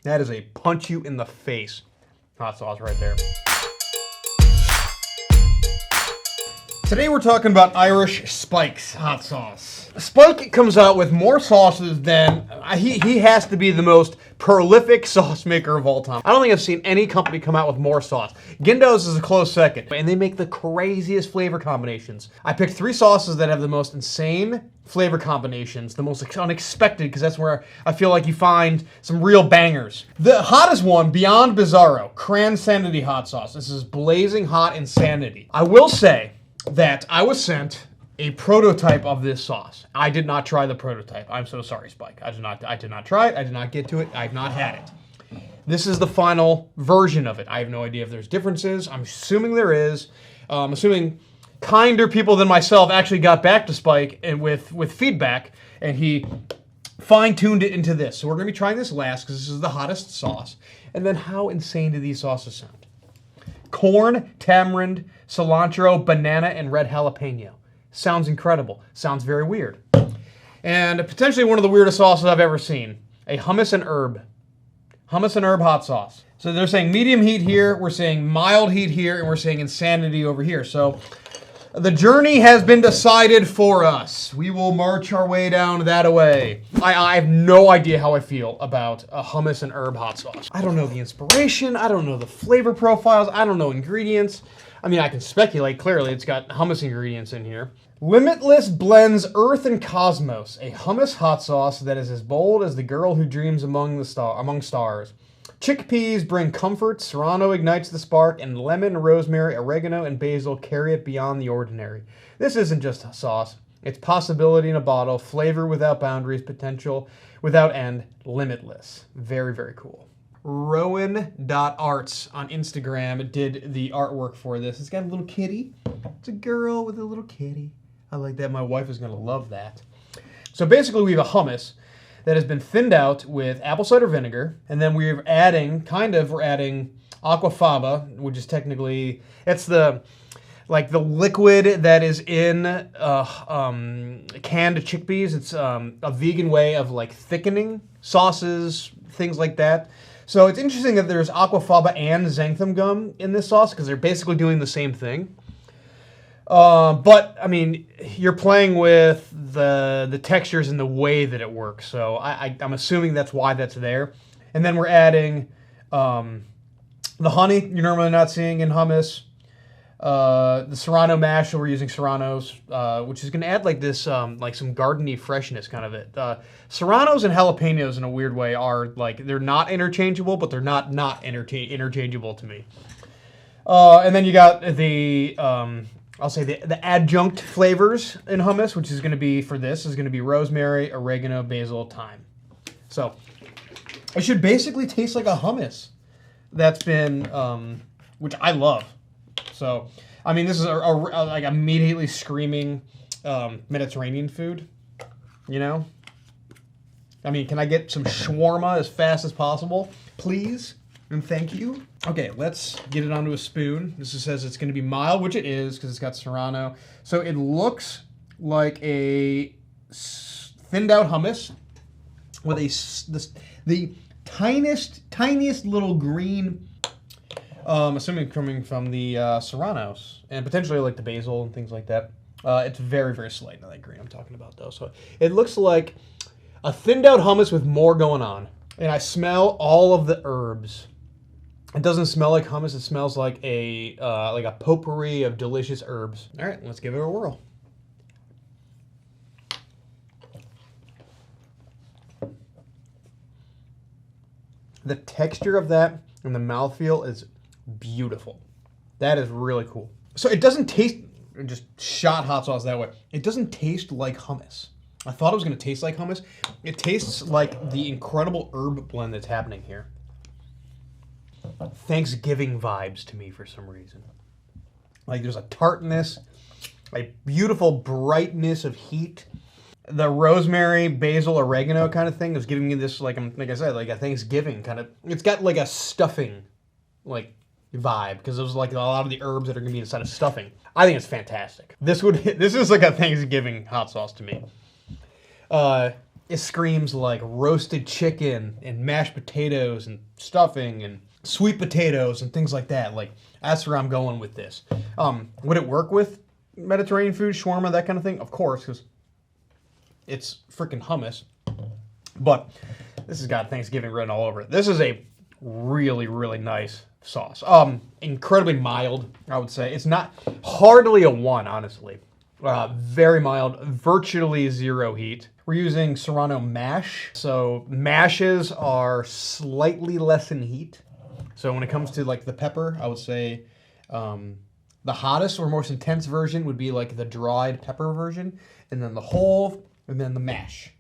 That is a punch you in the face hot sauce right there. Today we're talking about Irish Spike's hot sauce. Spike comes out with more sauces than, he has to be the most prolific sauce maker of all time. I don't think I've seen any company come out with more sauce. Gindo's is a close second, and they make the craziest flavor combinations. I picked 3 sauces that have the most insane flavor combinations, the most unexpected, because that's where I feel like you find some real bangers. The hottest one, beyond Bizarro, Cranity hot sauce. This is blazing hot insanity. I will say that I was sent a prototype of this sauce. I did not try the prototype. I'm so sorry, Spike. I did not try it. I did not get to it. I've not had it. This is the final version of it. I have no idea if there's differences. I'm assuming there is. I'm assuming kinder people than myself actually got back to Spike and with feedback, and he fine-tuned it into this. So we're going to be trying this last because this is the hottest sauce. And then how insane do these sauces sound? Corn, tamarind, cilantro, banana, and red jalapeno. Sounds incredible. Sounds very weird. And potentially one of the weirdest sauces I've ever seen. A hummus and herb. Hummus and herb hot sauce. So they're saying medium heat here, we're saying mild heat here, and we're saying insanity over here. So the journey has been decided for us. We will march our way down that way. I have no idea how I feel about a hummus and herb hot sauce. I don't know the inspiration. I don't know the flavor profiles. I don't know ingredients. I mean, I can speculate. Clearly, it's got hummus ingredients in here. Limitless blends Earth and Cosmos, a hummus hot sauce that is as bold as the girl who dreams among stars. Chickpeas bring comfort, serrano ignites the spark, and lemon, rosemary, oregano, and basil carry it beyond the ordinary. This isn't just a sauce. It's possibility in a bottle, flavor without boundaries, potential without end, limitless. Very, very cool. Rowan.arts on Instagram did the artwork for this. It's got a little kitty. It's a girl with a little kitty. I like that. My wife is going to love that. So basically we have a hummus that has been thinned out with apple cider vinegar, and then we're adding aquafaba, which is technically, it's the liquid that is in canned chickpeas. It's a vegan way of like thickening sauces, things like that. So it's interesting that there's aquafaba and xanthan gum in this sauce because they're basically doing the same thing. But I mean, you're playing with the textures and the way that it works. So I'm assuming that's why that's there. And then we're adding the honey you're normally not seeing in hummus. The serrano mash, so we're using serranos, which is going to add like this, like some gardeny freshness kind of it. Serranos and jalapenos in a weird way are like, they're not interchangeable, but they're not interchangeable to me. And then you got the, I'll say the adjunct flavors in hummus, which is going to be, for this, is going to be rosemary, oregano, basil, thyme. So it should basically taste like a hummus that's been, which I love. So, I mean, this is like immediately screaming Mediterranean food, you know? I mean, can I get some shawarma as fast as possible, please? And thank you. Okay, let's get it onto a spoon. This says it's going to be mild, which it is because it's got serrano. So it looks like a thinned out hummus with the tiniest little green, assuming coming from the serranos and potentially like the basil and things like that. It's very, very slight in that green I'm talking about though. So it looks like a thinned out hummus with more going on. And I smell all of the herbs. It doesn't smell like hummus. It smells like a potpourri of delicious herbs. All right, let's give it a whirl. The texture of that and the mouthfeel is beautiful. That is really cool. So it doesn't taste, just shot hot sauce that way. It doesn't taste like hummus. I thought it was going to taste like hummus. It tastes like the incredible herb blend that's happening here. Thanksgiving vibes to me for some reason. Like there's a tartness, a beautiful brightness of heat. The rosemary, basil, oregano kind of thing is giving me this, like I said, like a Thanksgiving kind of, it's got like a stuffing like vibe because there's like a lot of the herbs that are going to be inside of stuffing. I think it's fantastic. This is like a Thanksgiving hot sauce to me. it screams like roasted chicken and mashed potatoes and stuffing and sweet potatoes and things like that. Like, that's where I'm going with this. Would it work with Mediterranean food, shawarma, that kind of thing? Of course, because it's freaking hummus. But this has got Thanksgiving written all over it. This is a really, really nice sauce. Incredibly mild, I would say. It's not hardly a 1, honestly. Very mild, virtually 0 heat. We're using Serrano mash. So mashes are slightly less in heat. So when it comes to like the pepper, I would say the hottest or most intense version would be like the dried pepper version, and then the whole, and then the mash.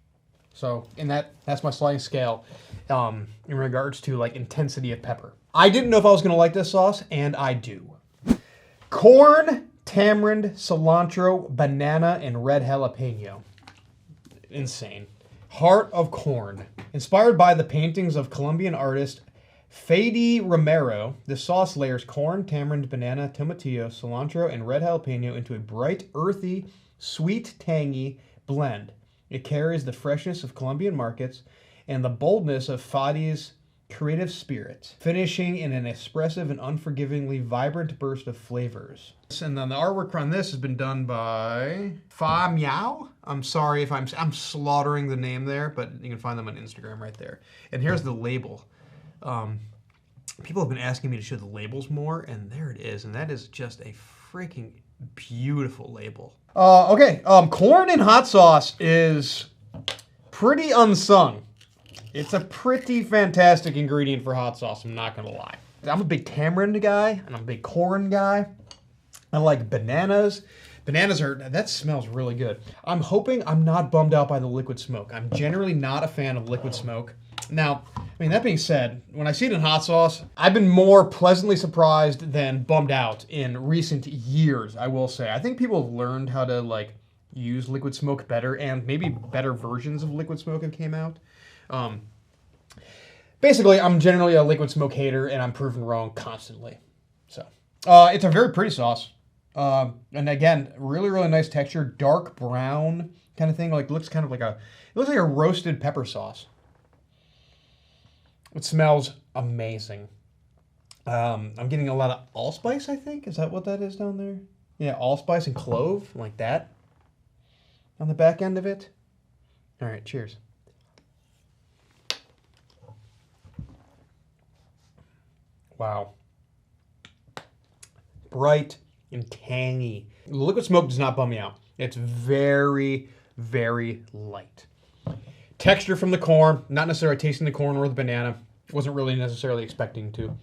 So that's my sliding scale in regards to like intensity of pepper. I didn't know if I was gonna like this sauce, and I do. Corn, tamarind, cilantro, banana, and red jalapeno. Insane. Heart of corn. Inspired by the paintings of Colombian artist Fede Romero, the sauce layers corn, tamarind, banana, tomatillo, cilantro, and red jalapeno into a bright, earthy, sweet, tangy blend. It carries the freshness of Colombian markets and the boldness of Fade's creative spirit, finishing in an expressive and unforgivingly vibrant burst of flavors. And then the artwork on this has been done by Fa Miao. I'm sorry if I'm slaughtering the name there, but you can find them on Instagram right there. And here's the label. People have been asking me to show the labels more, and there it is. And that is just a freaking beautiful label. Okay, corn in hot sauce is pretty unsung. It's a pretty fantastic ingredient for hot sauce, I'm not gonna lie. I'm a big tamarind guy, and I'm a big corn guy. I like bananas. Bananas that smells really good. I'm hoping I'm not bummed out by the liquid smoke. I'm generally not a fan of liquid smoke. Now, I mean, that being said, when I see it in hot sauce, I've been more pleasantly surprised than bummed out in recent years, I will say. I think people have learned how to, like, use liquid smoke better, and maybe better versions of liquid smoke have came out. Basically, I'm generally a liquid smoke hater, and I'm proven wrong constantly. So, it's a very pretty sauce. And again, really, really nice texture, dark brown kind of thing. Like, looks like a roasted pepper sauce. It smells amazing. I'm getting a lot of allspice, I think. Is that what that is down there? Yeah, allspice and clove, like that, on the back end of it. All right, cheers. Wow. Bright and tangy. The liquid smoke does not bum me out. It's very, very light. Texture from the corn, not necessarily tasting the corn or the banana. Wasn't really necessarily expecting to.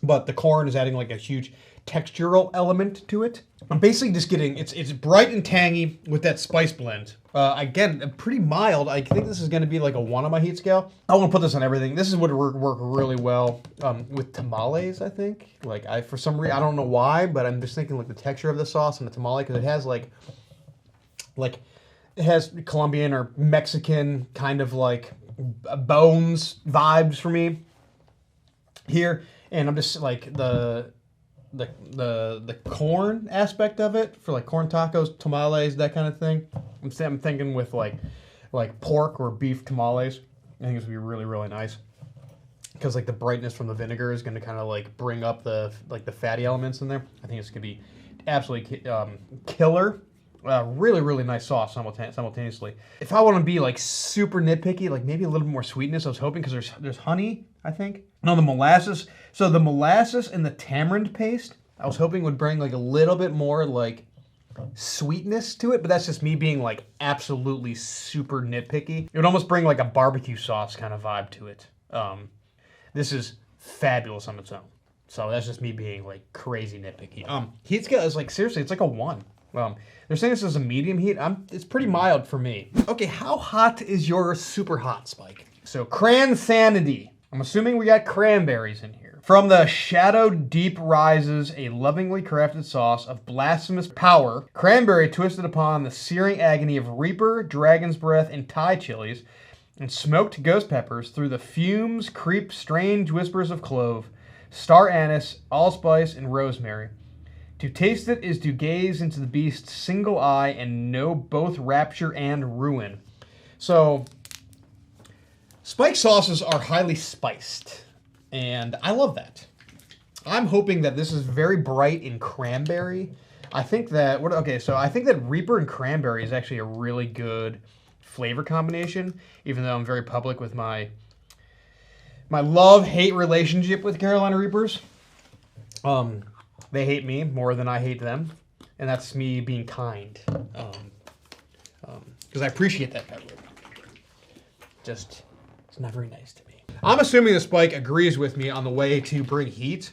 But the corn is adding like a huge textural element to it. I'm basically just getting, it's bright and tangy with that spice blend. Again, pretty mild. I think this is going to be like a 1 on my heat scale. I want to put this on everything. This is would work really well with tamales, I think. Like, for some reason, I don't know why, but I'm just thinking like the texture of the sauce and the tamale, because it has like it has Colombian or Mexican kind of like bones vibes for me here. And I'm just like the corn aspect of it for like corn tacos, tamales, that kind of thing. I'm thinking with like pork or beef tamales. I think it's gonna be really, really nice, because like the brightness from the vinegar is gonna kind of like bring up the fatty elements in there. I think it's gonna be absolutely killer. Really, really nice sauce simultaneously. If I want to be like super nitpicky, like maybe a little bit more sweetness, I was hoping, because there's honey, I think. No, the molasses. So the molasses and the tamarind paste, I was hoping would bring like a little bit more like sweetness to it, but that's just me being like absolutely super nitpicky. It would almost bring like a barbecue sauce kind of vibe to it. This is fabulous on its own. So that's just me being like crazy nitpicky. Heat scale is like, seriously, it's like a 1. They're saying this is a medium heat. It's pretty mild for me. Okay, how hot is your super hot, Spike? So Cranity. I'm assuming we got cranberries in here. From the shadow deep rises a lovingly crafted sauce of blasphemous power, cranberry twisted upon the searing agony of reaper, dragon's breath, and Thai chilies, and smoked ghost peppers. Through the fumes creep strange whispers of clove, star anise, allspice, and rosemary. To taste it is to gaze into the beast's single eye and know both rapture and ruin. So Spike sauces are highly spiced, and I love that. I'm hoping that this is very bright in cranberry. I think that, I think that Reaper and cranberry is actually a really good flavor combination, even though I'm very public with my love-hate relationship with Carolina Reapers. They hate me more than I hate them, and that's me being kind. Because I appreciate that pepper. Just, it's not very nice to me. I'm assuming the Spike agrees with me on the way to bring heat.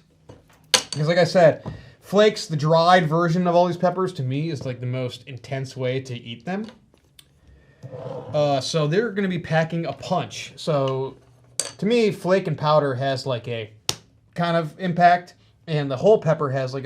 Because like I said, flakes, the dried version of all these peppers, to me is like the most intense way to eat them. So they're going to be packing a punch. So to me, flake and powder has like a kind of impact, and the whole pepper has like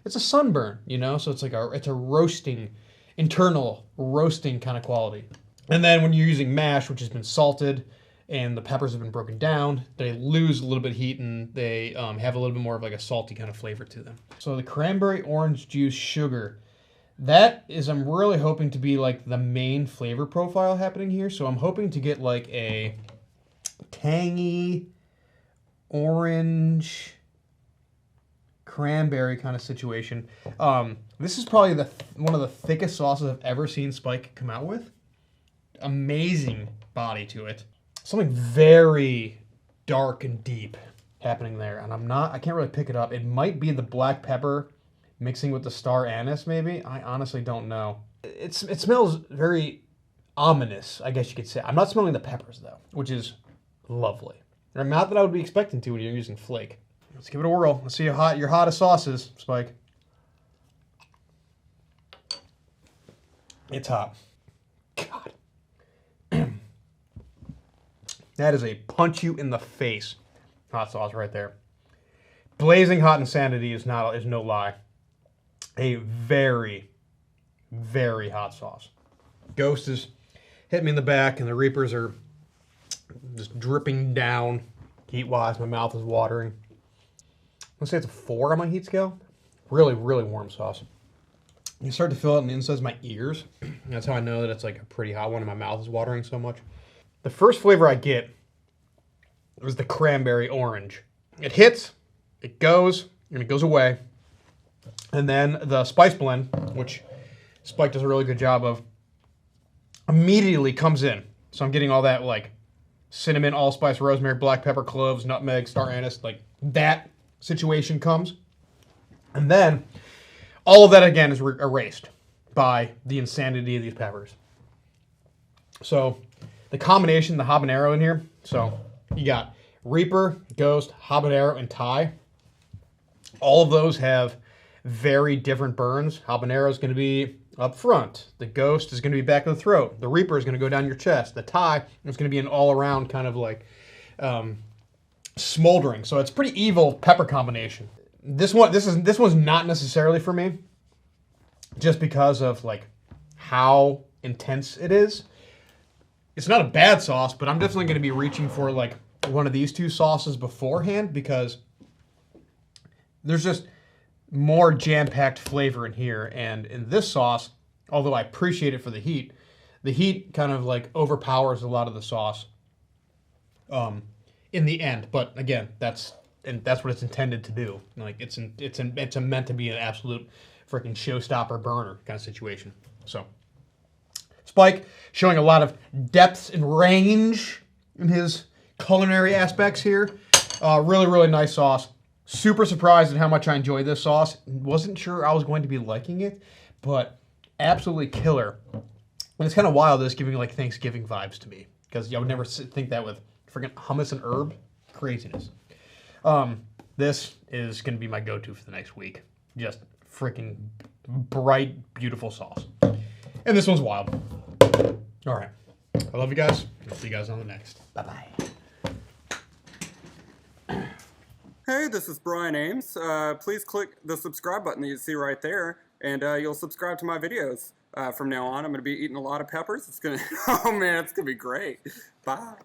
it's a sunburn, you know? So it's like it's a roasting, internal roasting kind of quality. And then when you're using mash, which has been salted, and the peppers have been broken down, they lose a little bit of heat, and they have a little bit more of like a salty kind of flavor to them. So the cranberry orange juice sugar, that is, I'm really hoping to be like the main flavor profile happening here. So I'm hoping to get like a tangy orange cranberry kind of situation. This is probably one of the thickest sauces I've ever seen Spike come out with. Amazing body to it. Something very dark and deep happening there, and I can't really pick it up. It might be the black pepper mixing with the star anise, maybe. I honestly don't know. It smells very ominous, I guess you could say. I'm not smelling the peppers, though, which is lovely. Or not that I would be expecting to when you're using flake. Let's give it a whirl. Let's see how hot your hottest sauce is, Spike. It's hot. God. That is a punch you in the face hot sauce right there. Blazing hot insanity is no lie. A very, very hot sauce. Ghost is hitting me in the back, and the Reapers are just dripping down heat-wise. My mouth is watering. Let's say it's a 4 on my heat scale. Really, really warm sauce. You start to feel it on the insides of my ears. That's how I know that it's like a pretty hot one, and my mouth is watering so much. The first flavor I get was the cranberry orange. It hits, it goes, and it goes away. And then the spice blend, which Spike does a really good job of, immediately comes in. So I'm getting all that like cinnamon, allspice, rosemary, black pepper, cloves, nutmeg, star anise, like that situation comes. And then all of that again is erased by the insanity of these peppers. So the combination, the habanero in here, so you got Reaper, Ghost, habanero, and Thai. All of those have very different burns. Habanero is going to be up front. The Ghost is going to be back of the throat. The Reaper is going to go down your chest. The Thai is going to be an all-around kind of like smoldering. So it's pretty evil pepper combination. This one's not necessarily for me, just because of like how intense it is. It's not a bad sauce, but I'm definitely going to be reaching for like one of these two sauces beforehand, because there's just more jam-packed flavor in here. And in this sauce, although I appreciate it for the heat kind of like overpowers a lot of the sauce in the end. But again, that's what it's intended to do. Like it's meant to be an absolute freaking showstopper burner kind of situation. So Spike showing a lot of depth and range in his culinary aspects here. Really, really nice sauce. Super surprised at how much I enjoyed this sauce. Wasn't sure I was going to be liking it, but absolutely killer. And it's kind of wild that it's giving like Thanksgiving vibes to me, because I would never think that with freaking hummus and herb. Craziness. This is going to be my go-to for the next week. Just freaking bright, beautiful sauce. And this one's wild. All right. I love you guys. I'll see you guys on the next. Bye-bye. Hey, this is Brian Ames. Please click the subscribe button that you see right there, and you'll subscribe to my videos. From now on, I'm going to be eating a lot of peppers. It's going to, oh man, it's going to be great. Bye.